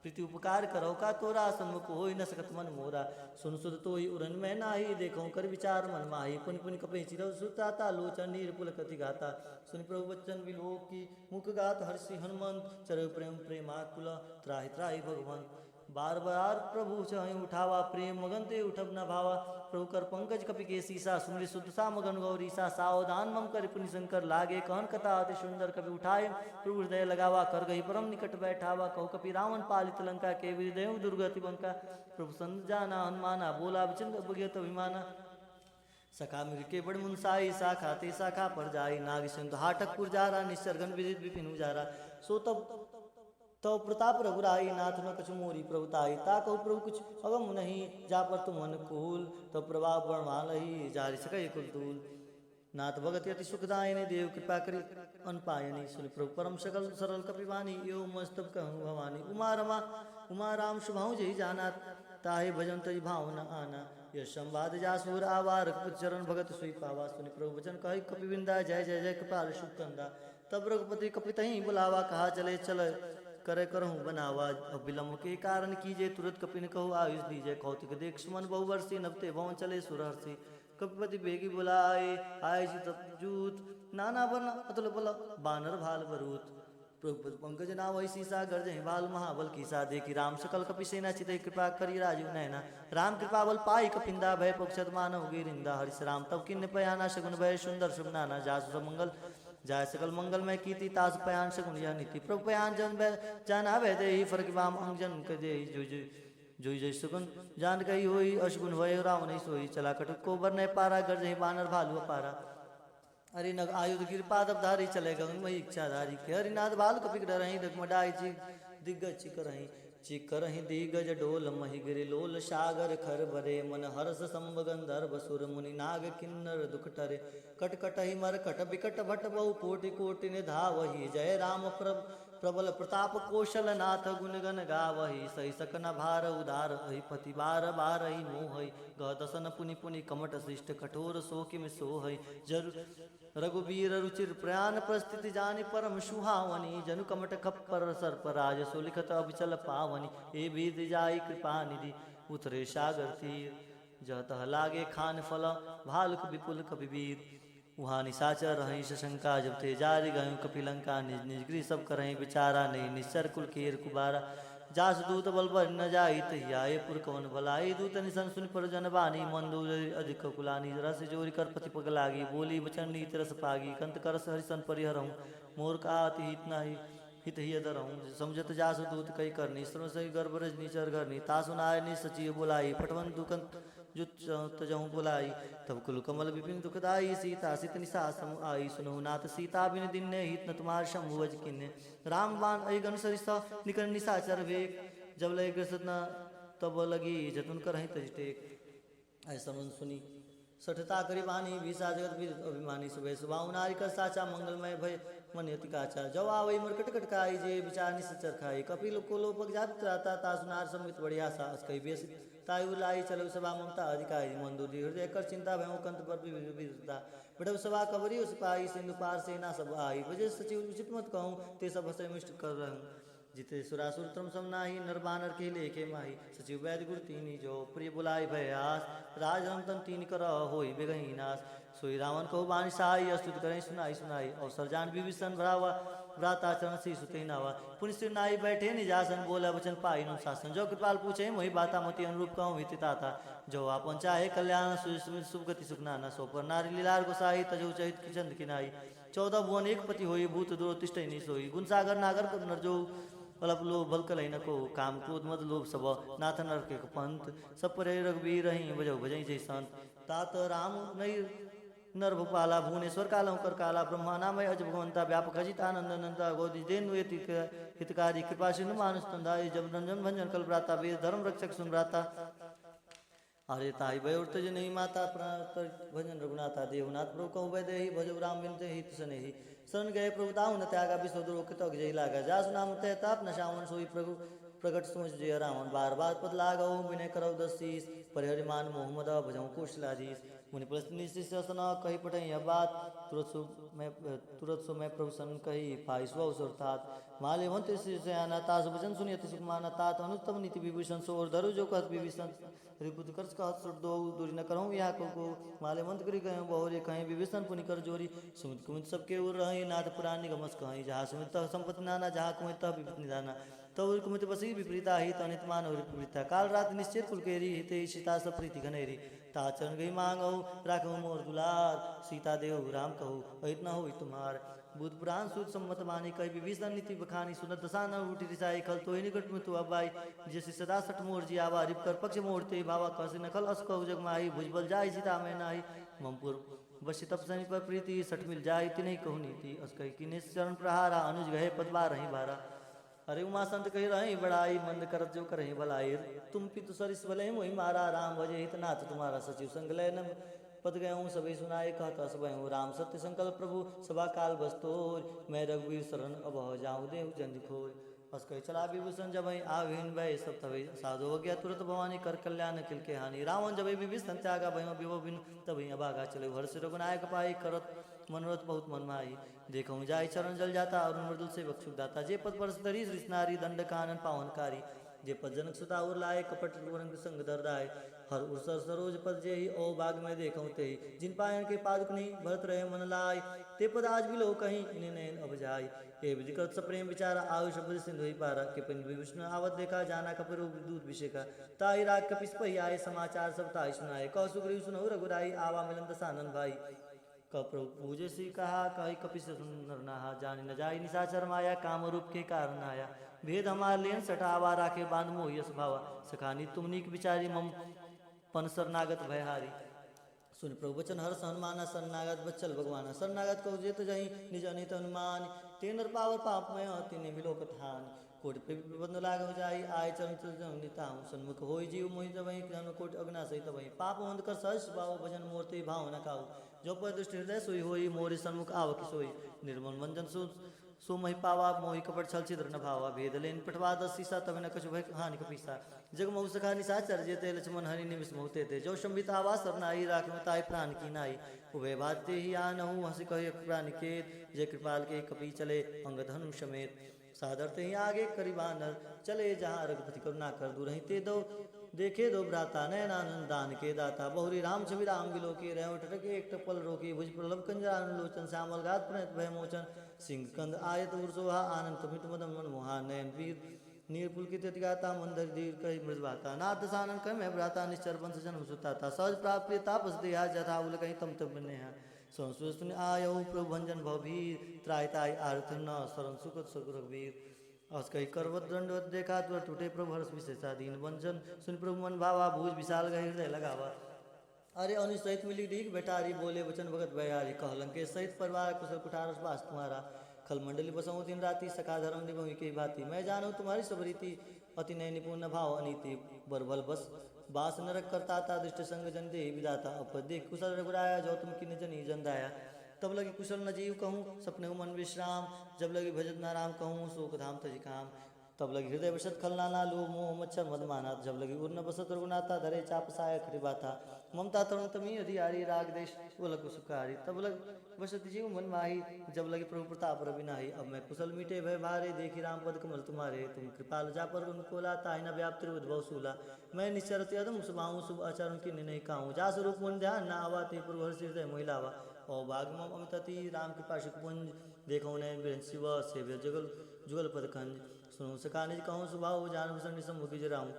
प्रीति उपकार करो का तोरा सन्मुख होई न सकत मन मोरा सुन सुध तोई उरन में नाही देखो कर विचार मन माही पुन पुन कपि चिरौ सुताता लोचन नीर पुलकति गाता सुन प्रभु वचन विलोक की मुख गात हर्षि हनुमंत चर प्रेम प्रेमाकुल त्राहि त्राहि भगवान बार बार प्रभु चाहे उठावा प्रेम मगन ते उठब न भावा प्रभु कर पंकज कपि के सीसा सुमरि शुद्ध सा मगन गौरी सा सावधान मम कर पुनि शंकर लागे कहन कथा अति सुंदर कपि उठाए प्रभु हृदय लगावा कर गई परम निकट बैठावा कहु कपि रावण पालित लंका के विदय दुर्गति बंका प्रभु संत जाना हनुमाना बोला विचिंत बगियत अभिमाना सखा मिल के बड़ मुनसाई शाखा ते शाखा पर जाई नाग सिंधु हाटक पुरजारा निसर्गन विदित विपिन उजारा सो तब प्रताप रघुराई नाथ न कछु मोरी प्रभुताई ता कहु प्रभु कुछ अगम नहीं जा पर तुम अनुकूल तो प्रभाव बणमालही जारी सकै कुलतूल नाथ भगत अति सुखदायिनी देव कृपा करी अनपायनी सुन प्रभु परम सकल सरल कपिवानी यो मस्तब कहूँ भवानी उमा राम शुभाऊँ जही जाना ताहे भजन तय भावना आना यह संवाद जासुर आवार चरण भगत सुई पावा। सुनि प्रभु वचन कहि कपिविंदा जय जय जय कृपाल सुकंदा। तब रघुपति कपितहि बुलावा कहा चले चल करे करहूँ बनावा। अब विलम्ब के कारण कीजे तुरंत कपिन कहु आयुष दीजे। कौतिक देख सुमन बहुवर्षी नभते भवन चले सुरहर्षि। कपिपति बेगी बुलाए आय जी तब जूत नाना बन अतुल बल बानर भाल बरूत। पंकज नाव सीसा गर्ज बाल महाबल कीसा। देखी राम सकल कपि सेना चितई कृपा करी राजीव नैना। राम कृपा बल पाई कपिंदा भय पक्षत मानव गिरिंदा। हरिश राम तब किन्न पयाना शगुन भय सुंदर शुभ नाना। जासु सब मंगल जाय सकल मंगल में कीति तास पयान शगुन यह नीति। प्रभु पयान जन जाना वै दे फरक बाम अंग जन के दे जोई जय सुगुन जान गई होई अशगुन भय राम नहीं सोई। चला कटक को बर नहीं पारा गर्ज बानर भालु पारा। हरि नग आयुध गिरपादप धारी चले गगन मही इच्छाधारी। के हरिनाथ बाल कपिक डरही दगमडाई दिग्गज चिकरही। चिकरही दिग्गज डोल मही गिरि लोल सागर खर भरे। मन हर्ष संभ गंधर्व सुर मुनि नाग किन्नर दुख टरे। कट कटहि मर कट बिकट भट बहु कोटि कोटि निधावही। जय राम प्रबल प्रताप कौशल नाथ गुण गण गावही। सही सकन भार उदार अहि पति बार बार ही मोहई। गह दसन पुनि पुनि कमट शिष्ट कठोर सो किम सोहई। रघुबीर रुचिर प्रयाण प्रस्थिति जानि परम सुहावनी। जनु कमट खप्पर सर्प राज सुलिखत अबिचल पावनी। ए बीत जाई कृपा निधि उतरे सागर तीर। जह तह लागे खान फल भालुक विपुल कपिवीर। वहाँ निशाचर रही शशंका जब थे जारी गयों कपिलंका। निज निज गृह सब करहीं विचारा नहीं निश्चर कुल केर कुबारा। जास दूत बल बर न जाई तही आए पुर कवन भलाई। दूत निशन सुन पर जन बानी मन दूर अधिक कुलानी। रस जोरी कर पति पग लागी बोली वचन नीत रस पागी। कंत करस हरिशन परिहरऊँ मोर का अति हित नाही हित ही अधरऊँ। समझत जासु दूत कई करनी श्रम सही गर्भ रजनी चर घरनी। तासु नाय नि सचिव बुलाई फटवन दुकंत जुत तजहूँ बुलाई। तब कुल कमल विपिन दुखदाई सीता सित निशा सम आई। सुनहु नाथ सीता बिन दिन ने हित न तुम्हार शंभुवज किन्ने। राम बाण अगन सरिसा निकल निशाचर वेग। जब लय ग्रसत न तब लगी जतुन करहि तज टेक। ऐसा मन सुनी सठता करी बानी भीषा जगत भी अभिमानी। सुबह सुबह नारी कर साचा मंगलमय भय मन अति काचा। जब आवई मरकट कटकाई जे विचार निश्चर खाई। कपिल को लोपक जात त्राता तासुनार समित बढ़िया साहस कई बेस तायु लाई चलो सभा ममता अधिकारी। मन दूरी हृदय कर चिंता भय कंत पर विरता। बड़व सभा कबरी सिपाही सिंधु पार सेना सब आई। वजह सचिव उचित मत कहूँ ते सब हसे मिष्ट कर रहूँ। जिते सुरासुर त्रम समनाही नर बानर के लेके माही। सचिव वैद गुरु तीनी जो प्रिय बुलाई भयास। राज रमतन तीन कर होई बेगही नाश। सोई रावण को बानी सहाय अस्तुत करें सुनाई सुनाई। अवसर जान विभीषण भरावा व्राता चरण सी सुते नावा। पुण्य सिर नाई बैठे निजासन बोला वचन पाई नु शासन। जो कृपाल पूछे मोहि बाता मति अनुरूप कहूँ हिताता। जो आपन चाहे कल्याण शुभ गति सुख नाना। सो पर नारी लीलार गोसाई तजो चहित की चंद किनाई। 14 भुवन एक पति होई भूत दूर तिष्ठ नहीं सोई। गुण सागर नागर पर नरजो पलप लोभ भल कलई न को। काम क्रोध मद लोभ सब नाथ नर के पंथ। सब परे रघुबीर रही बजो भजई जय संत। तात राम नई नर भूपाला भुवनेश्वर कालहु कर काला। ब्रह्मानामय अज भगवंता व्यापक अजित आनंद अनंता। गोदी देन हितकारी कृपा सिंधु मानुष तंदाई। जब रंजन भंजन कल भ्राता वेद धर्म रक्षक सुन भ्राता। अरे ताई भय उठत नहीं माता भजन रघुनाथा। देवनाथ प्रभु कहूँ वै देही भजो राम बिनते हित सनेही। शरण गए प्रभु ताहु न त्यागा विश्व दुर्ग तक जय लागा। जासु नाम तय ताप न शावन सोई प्रभु प्रकट सोच जय रावण। बार बार पद लागो विनय करौ दशीष। परिहरिमान मोहम्मद भजऊ कौशलाधीश। मुनि प्रश्न सन कही पठई बात। तुरत सो मैं प्रभु सन कही पाई स्व तात। माले वंत श्रीयाना तास भजन सुनिय सुख माना। तात अनुत्तम नीति विभीषण सोर धरु जो कहत विभीषण। रिपुत कर कहत सुट दो दूरी न करऊँ यहाँ को। माले मंत करी गए बहुरे कहीं विभीषण पुनि कर जोरी। सुमित कुमित सबके उर रही नाथ पुरानी गमस कहीं। जहाँ सुमित संपत्ति नाना जहाँ कुमित विपत निदाना। तब कुमित बसी विपरीता हित अनित मान विपरीता। काल रात निश्चित कुलकेरी हिते सीता सब प्रीति घनेरी। ता चरण गई मांगो राखो मोर दुलार। सीता देव राम कहू अहित न हो तुम्हार। बुध पुराण सूत सम्मत मानी कही विभीषण नीति बखानी। सुनत दशा न उठी रिसाई खल तो ही निकट में तू अबाई। जैसे सदा सठ मोर जी आवा रिप कर पक्ष मोड़ते भावा कसे नखल अस कहु जग माही। भुजबल जाय सीता में नाही ममपुर बसी तपसनी पर प्रीति। सठ मिल जाय तिन्हीं कहु नीति। अस कही कि चरण प्रहारा अनुज गहे पदबा रही बारा। अरे उमा संत कही रही बड़ाई मंद करत जो करही भलाई। तुम पितु सरिस भले मोहि मारा। राम भजे हितनाथ तुम्हारा सचिव संग लय न पद गए सभी सुनाए कहता सब राम सत्य संकल्प प्रभु सभा काल बस्तोर। मैं रघुवीर शरण अब जाऊँ देव जंज खोर। हस कही चला विभूषण जब आविन भय सब तभी साधु हो गया तुरंत भवानी कर कल्याण किल के हानि रावण जब विभीषण त्यागा भय विभो बिन तभी अभागा चले हर्ष रघुनायक पाई करत मनोरथ बहुत मन माई देखो जाय चरण जल जाता अरुण मृदुल से बक्षुक दाता जे पद पर तरी नारी दंड कानन पावनकारी जे पद जनक सुता उर लाए कपट रंग संग दरदाय हर उर्सर सरोज पद जे ही ओ बाग में देखो ते जिन पायन के पादुक नहीं भरत रहे मन लाय ते पद आज भी लो कहीं इन्हें नयन अब जाय ए विधिकृत सप्रेम विचारा आयुष शब्द सिंधु ही पारा के पिन विष्णु आवत देखा जाना कपिरो दूध विषेका ताई राग कपिस पही आए समाचार सब ताई सुनाए कौ सुग्रीव सुनहु रघुराई आवा मिलन दसानन भाई कप्रभु पूजे सी कहा कही कपिस सुंदर नहा जानी न जाई निशाचर माया काम रूप के कारण आया भेद हमार लेन सटावा राखे बांध मोह यश भावा सखानी तुमनीक विचारी मम पन शरणागत भयहारी सुन प्रभु वचन हर हनुमाना शरणागत बच्चल भगवाना शरणागत कहो जेत जही निज अनित हनुमान तेनर पावर पापमय तिने बिलोक थान कोटि प्रबंध लाग हो जाई आय चरण निताहु सन्मुख होई जीव मोहि तबहि ज्ञान कोटि अग्ना सहित तबहि पाप वंद कर सहस भाव भजन मूर्ति भाव न काऊ जो पर दृष्टि हृदय सोई होई मोरि सन्मुख आव कि सोई निर्मल मंजन सो महि पावा मोहि कपट छल छिद्र न भावा भेद लेन पटवा दस सीसा तब न कछु भय हानि कपीसा जग महु सखा निशाचर जेते लक्ष्मण हरि निमिष मोहते थे जो संबित आवा सरनाई राख ताई प्राण की नाई उभय भाते ही आनहु हंसी कहि प्राण के जय कृपाल के कपी चले अंग धनु समेत सादरते ही आगे करीबानर चले जहाँ रघुपति करुणा कर दूर ते दो देखे दो भ्राता नयनानंद दान के दाता बहुरी राम छवि राम बिलो के रह टटके एक टपल रोकी भुज प्रलभ कंजरान लोचन श्यामल गात प्रणत भय मोचन सिंह कंद आयत उर्सोहा आनंद मित मदन मन मोहा नयन वीर नीरपुलकित गाता मंदर दीर कही मृदवाता नाथ सानन कम भ्राता निश्चर वंश जन्म सुताता सहज प्राप्त तापस देहा जथा उल कहीं तम तम नेहा संस्कृत आयो प्रभु भंजन भवभीर त्राय ताय आरथ न शरण सुखद सुरवीर अस कही करवत दंडवत देखा तुर टूटे प्रभु हर्ष विशेषा दीन वंजन सुन प्रभु मन भावा भूज विशाल गह हृदय लगावा अरे अनु सहित मिली डीक बेटारी बोले वचन भगत भयारी कहलं के सहित परिवार कुशल कुठार बास तुम्हारा खल मंडली बसऊँ दिन राति सका धर्म निभवी की भांति मैं जानू तुम्हारी सब रीति अति नय निपुण भाव अनीति बरबल बस बास नरक करता था दृष्ट संग जन दे विदाता अप देख कुशल रघुराया जो तुम की जनी जन दाया तब लगी कुशल न जीव कहूँ सपने मन विश्राम जब लगी भजत नाराम कहूँ शोक धाम तजी काम तब लगी हृदय वशत खलनाना लोभ मोह मच्छर मदमाना जब लगी उर्न बसत रघुनाथा धरे चाप साय खरिबाथा ममता तरुण तमी अधियारी राग देश वो लग सुखारी तब लग वशत जीव मन माही जब लगी प्रभु प्रताप रविनाही अब मैं कुशल मीठे भय भारे देखी राम पद कमल तुम्हारे तुम कृपाल जा पर उनको ताहि न व्याप्त उद्भव सूला मैं निश्चरत अदम सुभाऊँ शुभ आचरण की नहीं कहूँ जा स्वरूप मन ध्यान न आवा ते प्रभु हर्ष हृदय मोहिलावा और बागमम अमितति राम कृपा शुकुंज देखो ने शिव सेव्य जगल जुगल पद खंज सुनो सका निज कहूँ सुभाव जान भूषण सम्मुखी जराऊँ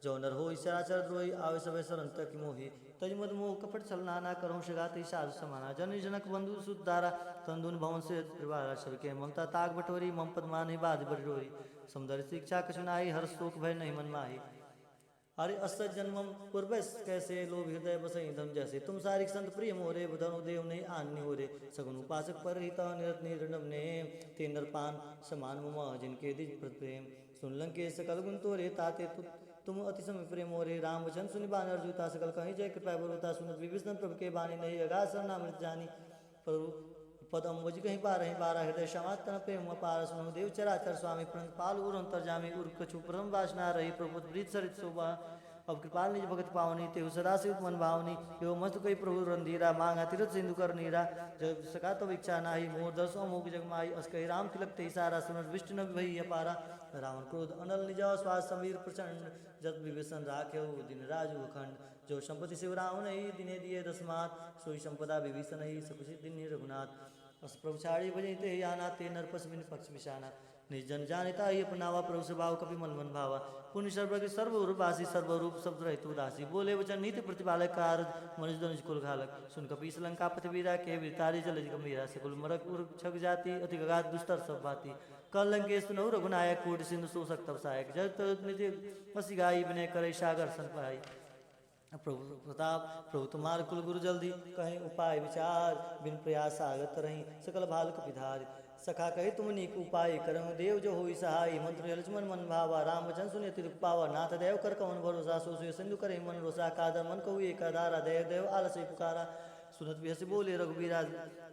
जो नर हो चराचर द्रोही आवे सब सरंत की मोही तज मद मोह कपट छलना ना करो शगाते साधु समाना जन जनक बंधु सुदारा तंदुन भवन से परिवार सबके ममता ताग बटोरी मम पद मान बाध बटोरी सौंदर्य शिक्षा कछुनाई हर शोक भय नहीं मन माही अरे असत जन्मम पूर्व कैसे लोभ हृदय बसई धम जैसे तुम सारिक संत प्रिय मोरे बधनु देव नहीं आन्य हो रे सगुन उपासक पर हिता निरत निरणम ने ते नरपान समान मम जिनके दिज प्रेम सुन लंके सकल गुण तोरे ताते तुम अति समय प्रेम मोरे राम वचन सुनि बानर जूता सकल कहीं जय कृपा बरुता सुनत विभीषण प्रभु के बानी नहीं अगा सरनामृत जानी प्रभु पद अम्बुज कहीं बारह बारह हृदय समातन प्रेम अपार सुनो देव चराचर स्वामी प्रणत पाल उर अंतर्जामी उर कछु प्रथम वासना रही प्रभु प्रीत सरित शोभा अब कृपाल निज भगत पावनी तेहु सदा शिव मन भावनी यो मस्त कई प्रभु रंधीरा मांगा तीरथ सिंधु कर नीरा जब सका तो इच्छा नाही मोर दर्शो मोग जगमाई अस कही राम खिलकते सारा सुनत विष्णु न भई अपारा रावण क्रोध अनल निज स्वास समीर प्रचंड जत विभीषण राख्यो दिन राजु अखंड जो संपत्ति शिव रावण ही दिने दिए दसमात सोई संपदा विभीषण ही सकुशि दिन रघुनाथ अस प्रभु छाड़ी बजते आना ते नरपस बिन पक्ष विषाना निर्जन जानता ही अपनावा प्रभु स्वभाव कपि मन मन भावा पुण्य सर्वज्ञ सर्वरूपासी सर्वरूप शब्द रहित उदासी बोले वचन नीति प्रतिपालक कारज मनुज धनुज कुल घालक सुन कपीस लंका पृथ्वीरा के वितारी जल गंभीरा से कुल मरक उर छक जाति अति गगाध दुस्तर सब भाती कल लंकेश सुनहु रघुनायक कोटि सिंधु शोषक तब सहायक जग निधि वसी गाई विनय करे सागर सन पाई प्रभु प्रताप प्रभु तुम्हार कुल गुरु जल्दी कहीं उपाय विचार बिन प्रयास आगत रही सकल भाल कपिधार सखा कही तुम नीक उपाय करहु देव जो होई सहाय मंत्र लक्ष्मण मन भावा राम वचन सुने तिरुक पावा नाथ देव कर कवन भरोसा सो सिंधु करे मन रोसा कादर मन कहु एक आधारा देव देव आलस पुकारा सुनत भी हंसी बोले रघुवीरा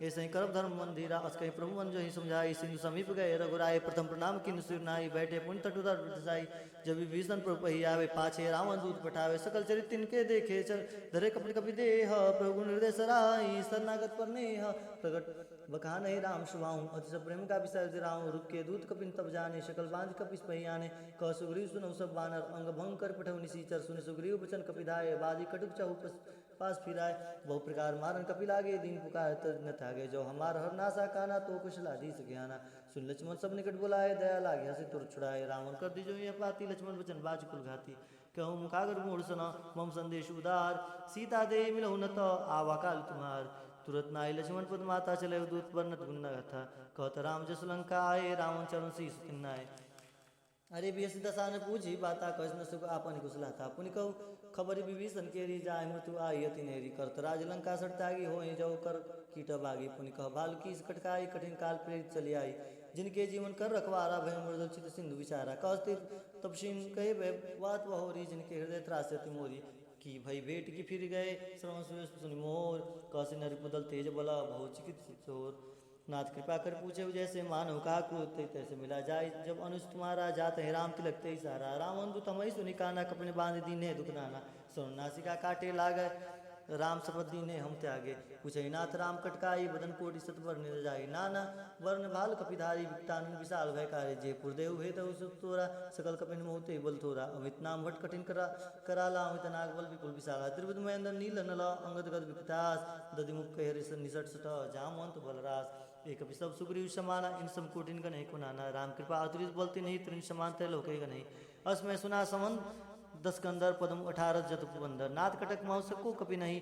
ऐसे ही कर्म धर्म मंदिरा अस कहीं प्रभु मन जो ही समझाई सिंधु समीप गए रघुराय प्रथम प्रणाम किन सिर नाई बैठे पुण्य तट उधर जाई जब विभीषण प्रभु पही आवे पाछे रावण दूत पठावे सकल चरित तिनके देखे चल धरे कपट कपि देह प्रभु निर्देश राई शरणागत पर नेह प्रगट बका नहीं राम शुभाऊं अति सब प्रेम का विषय दिराऊं रुक के दूत कपिन तब जाने शकल बांध कपिस पही आने कह सुग्रीव सुनौ सब बानर अंग भंग कर पठौ निसीचर सुन सुग्रीव बचन कपिधाय बाजी कटुक चहु पास फिराय बहु प्रकार मारन कपि लागे दीन पुकार न थागे जो हमार हर नासा काना तो कुशलाधीश ज्ञाना सुन लक्ष्मण सब निकट बुलाए दया लागे हसे तुर छुड़ाए रावण कर दीजो ये पाती लक्ष्मण वचन बाज कुल घाती कहूँ मुखागर मूढ़ सना मम संदेश उदार सीता दे मिलहु न तो आवा काल तुम्हार तुरंत नाई लक्ष्मण पद माता चले दूत वर्णत गुन्ना था कहत राम जस लंका आए रावण चरण शीस किन्नाए अरे भी दशा ने पूछी बाता कस न सुख आपन कुशला था पुनि कहू खबर विभीषण केरी जाय मृत्यु आई अति नेरी करत राज लंका सटतागी हो जाओ कर कीट बागी पुनि कह बाल की कटकाई कठिन काल प्रेरित चली आई जिनके जीवन कर रखवारा भय मृदुचित सिंधु विचारा कहते तपसीन कहे भय बात वहोरी जिनके हृदय त्रास मोरी की भई भेट की फिर गए श्रवण सुनि मोर कौशि नर बदल तेज बला बहु चिकित्सित चोर नाथ कृपा कर पूछे जैसे मानव का क्रोध तैसे मिला जाए जब अनुज तुम्हारा जात है राम तिलक ते सारा रावण तू तमई सुनि काना कपने बांध दीने दुख नाना सुन नासिका काटे लागे राम शपथ दीने हम त्यागे पूछे नाथ राम कटकाई बदन कोटि सतवर निर जाई नाना वर्ण भाल कपिधारी विकटान विशाल भयकारी जे पुरदेव हे तो तोरा सकल कपिन मोहते बल थोरा अमित नाम भट कठिन कराला अमित नाग बल विपुल विशाला त्रिविध महेंद्र नील नल अंगद गद विकटास दधिमुख कह निसट सट जामवंत बलरास एक सब सुग्रीव समाना इन सब कोटिन का नहीं कुनाना राम कृपा अतुलित बोलती नहीं त्रिन समानते लोके का नहीं अस में सुना समन 10 कंदर पदम 18 जत बंदर नाथ कटक मह सको कपि नहीं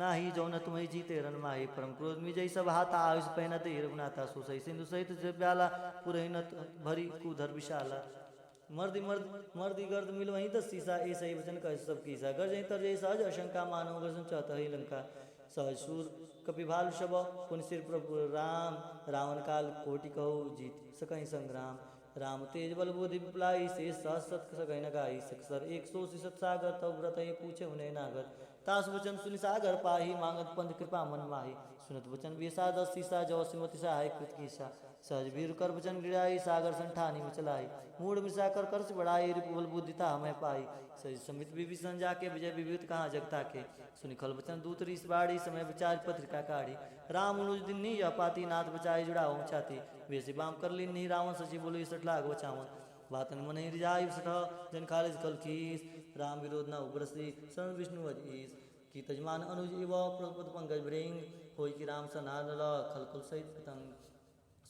ना ही जो न तुम्हें जीते रन माही परम क्रोध में जय सब हाथा आयुष पहना ते रघुनाथा सुसई सिंधु सहित ब्याला पुरहिनत भरी कुधर विशाला मर्दी गर्द मिल वहीं 10 सीसा ऐसा ही वचन कह सब कीसा गर्ज तर जय सहज अशंका मानव गर्जन चाहता ही लंका सहज सूर कपिभालु शब पुन सिर प्रभु राम रावण काल कोटि कहो जीत सकई संग्राम राम तेज बल बुद्धि विपलाई से सहसत सकई नगाई सकसर 100 सिसत सागर तब व्रत पूछे उन्हें नागर तास वचन सुनि सागर पाही मांगत पंथ कृपा मन माही सुनत वचन विसा 10 सीसा जो सिमति सहाय कृत कीसा सहज वीर कर वचन गिराई सागर संठानी में चलाई मूड मिसा कर कर्ष बढ़ाई रिपुबल बुद्धिता हमें पाई सही समित विभीषण जाके विजय विभूत कहाँ जगता के सुनि खल वचन दूत रीस बाड़ी समय विचार पत्रिका काढ़ी राम अनुज दिन नी पाती नाथ बचाई जुड़ाओ चाती वेसी बाम कर ली नहीं रावण सची बोलो सठ लाग बचावन वातन मन रिजाई सठ जन खालिज कल खीस राम विरोध न उग्रसी शरण विष्णु अजीस की तजमान अनुज इव प्रपद पंकज भृंग होई की राम सना खलकुल सहित पतंग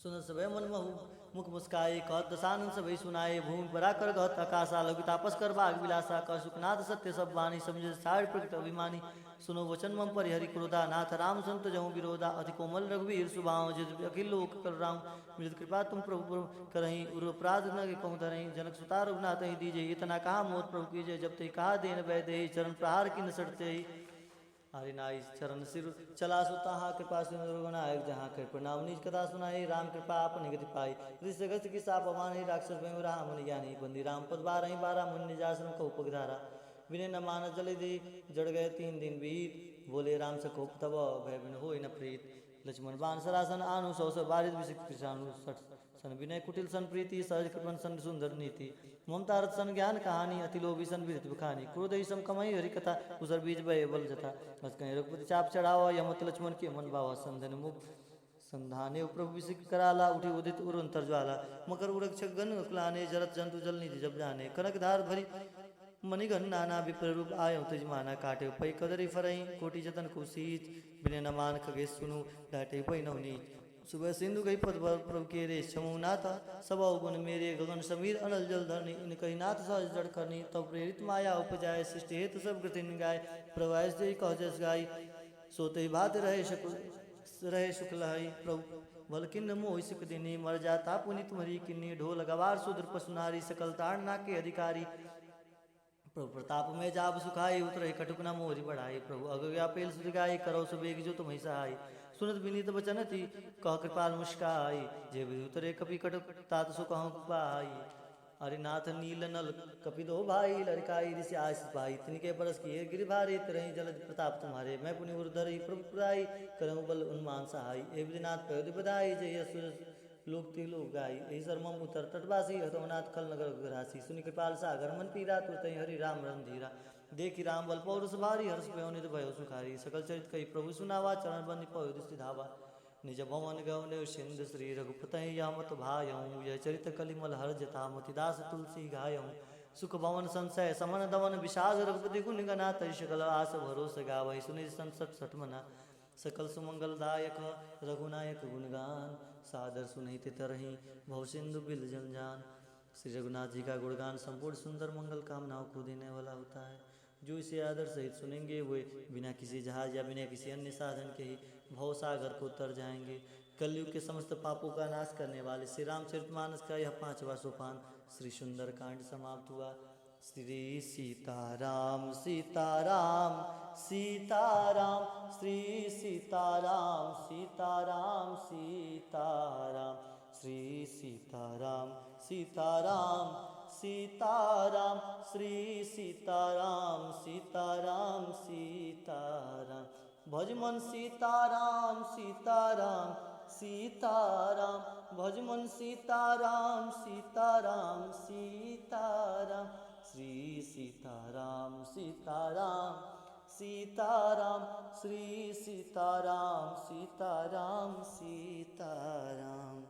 सुन सब मन महु मुख मुस्काए कहत दशानंद सभई सुनाए भूमि परा कर गहत आकाशा लघु तापस कर बाग विलासा कह सुखनाथ सत्य सब वाणी समझ सार प्रकट अभिमानी सुनो वचन मम परिहरि क्रोधा नाथ राम संत जहूँ विरोधा अति कोमल रघुवीर सुभाव जिद अखिल लोक कर राम मृद कृपा तुम प्रभु करही उर अपराध न कहूँ धरही जनक सुता रघुनाथ ही दीजिए इतना कहा मोत प्रभु कीजिए जब ते कहा देन वै दे चरण प्रहार की न सटते ही हरि नाई चरण सिर चला सुता कृपा सुनायक जहाँ कर प्रणाम निज कथा सुनाई राम कृपा आप निगति पाई ऋषगत की साप अमान ही राक्षस में राम मुनि ज्ञानी बंदी राम पद 12 मुनि निजासन को उपधारा विनय न मान जले दे जड़ गए 3 दिन बीत बोले राम सकोप तब भय बिन हो न प्रीत लक्ष्मण बाण सरासन आनु सौ बारिद विषिक पिछानु सन विनय कुटिल सन प्रीति सहज कृपन सन सुंदर नीति ममता रथ सन ज्ञान कहानी अति लोभी सन विदित बखानी क्रोध ही सम कमई हरि कथा उसर बीज भय बल जथा बस कहीं रघुपति चाप चढ़ावा यमत लक्ष्मण के मन भावा संधन मुख संधाने प्रभु विषिक कराला उठी उदित उरंतर ज्वाला मकर उरक्षक गण कुलाने जरत जंतु जल निधि जब जाने कनक धार भरी मणिगण नाना विप्र रूप आयो तुझमाना काटे पै कदरी फरई कोटि जतन कुशीच बिने नमान खगे सुनु डाटे पै नवनीच सुबह सिंधु गई पद प्रभु के रे समूह नाथा सब गुण मेरे गगन समीर अनल जल धरनी इन कही नाथ सहज जड़ करनी तब प्रेरित माया उपजाए सृष्टि हेतु सब कृतिन गाय प्रवास जय कह जस गाय सोते भात रहे शुक्ल प्रभु बल किन्न मोहि सुख दिनी मर जाता पुनि तुम्हारी किन्नी ढोल गवार सुदर पसुनारी सकल ताड़ना के अधिकारी प्रभु प्रताप में जाब सुखाई उतरे कटुक न मोरी बढ़ाई प्रभु अगव्या पेल सुगाई करो सुबेग जो तुम्हें सहाय सुनत विनीत वचन थी कह कृपाल मुस्काई जे उतरे कपि कटुक तात सु कहूँ पाई हरिनाथ नील नल कपिदो भाई लड़काई ऋषि आशीष भाई तिनके परस किए गिरिभारी तरही जलद प्रताप तुम्हारे मैं पुनि उर्धर प्रभु पुराई करहु बल उन्मान सहाय ए विधिनाथ पयोधि बधाई जय सूरज लोक तिलोक गाई यही सर्वम उत्तर तटवासी हतवनाथ खल नगर ग्रासी सुनि कृपाल सागर मन पीरा तुरतहि हरि राम रणधीरा देखी राम बल पौरुष भारी हर्ष भयो निध भयो सुखारी सकल चरित कही प्रभु सुनावा चरण बंदी पयो दृष्टि धावा निज भवन गौने सिंधु श्री रघुपतहि यामत भायऊँ यह चरित कलिमल हर जता मोतिदास तुलसी गायऊँ सुख भवन संशय समन दमन विषाद रघुपति गुण गना तय सकल आस भरोस गावहि सुनि संसत सटमना सकल सुमंगलदायक रघुनायक गुणगान सादर सुनहित तरही भव सिंधु बिल जंजान। श्री रघुनाथ जी का गुणगान संपूर्ण सुंदर मंगल कामनाओं को देने वाला होता है। जो इसे आदर सहित सुनेंगे वे बिना किसी जहाज या बिना किसी अन्य साधन के ही भव सागर को तर जाएंगे। कलयुग के समस्त पापों का नाश करने वाले श्री रामचरितमानस का यह 5वां सोपान श्री सुंदर कांड समाप्त हुआ। श्री सीताराम सीताराम सीताराम श्री सीताराम सीताराम सीताराम श्री सीताराम सीताराम सीताराम श्री सीताराम सीताराम सीताराम भजमन सीताराम सीताराम सीताराम भजमन सीताराम सीताराम सीताराम श्री सीताराम सीताराम सीताराम श्री सीताराम सीताराम सीताराम।